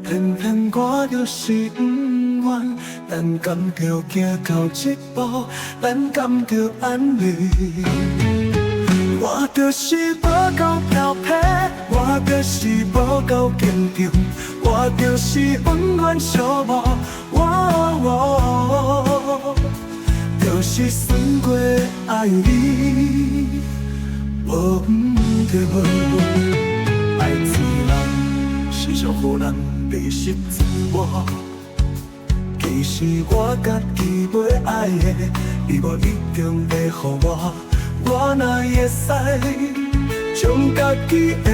偏偏我就是不愿，但甘着行到这步，咱甘着安尼。我就是无够漂泊，我就是无够坚定，我就是永远寂寞，我就是算过爱你，无不对。爱自人，时常予人迷失自我。其实我家己要爱的，你无一定会予我。我若会使，将家己的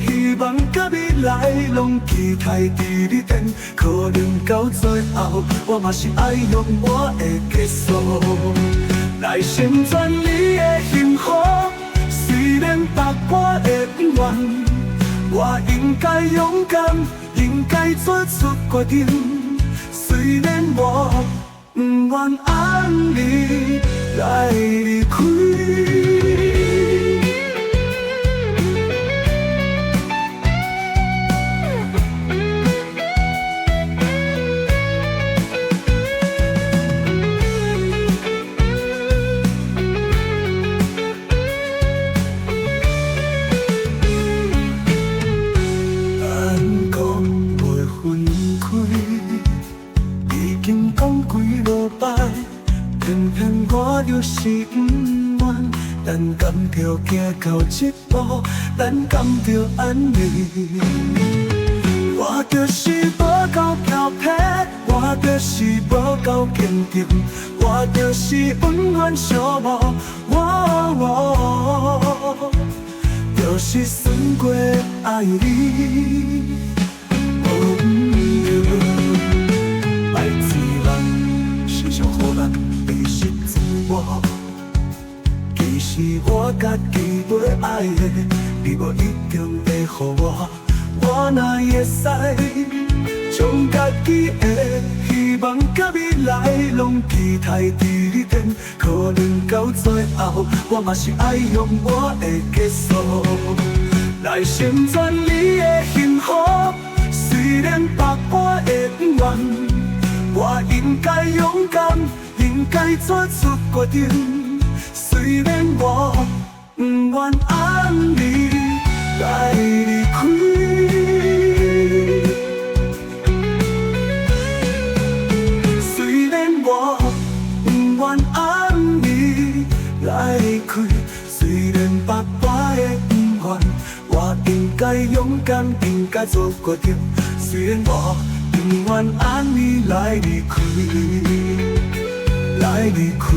希望甲未来，拢期待伫你身，可能到最后，我嘛是爱用我的结束，来成全你的幸福。虽然百般的不愿，我应该勇敢，应该做出决定。虽然我不愿按你来离开。偏偏我就是不愿，咱甘着行到这步，咱甘着安尼。我就是无够漂泊，我就是无够坚定，我就是永远寂寞，我就是算过爱你。爱自人，时常予人迷失自我。其实我家己要爱的，你无一定会予我。我若会使，将家己的希望甲未来，拢期待伫你身，可能到最后，我嘛是爱用我的结束，来成全你的幸福。虽然百般的不愿，我应该勇敢，应该做出决定。虽然我不愿按你来离开，虽然我不愿按你来离开，虽然百般的不愿，我应该勇敢，应该做决定。虽然我不愿按你来离开，来离开。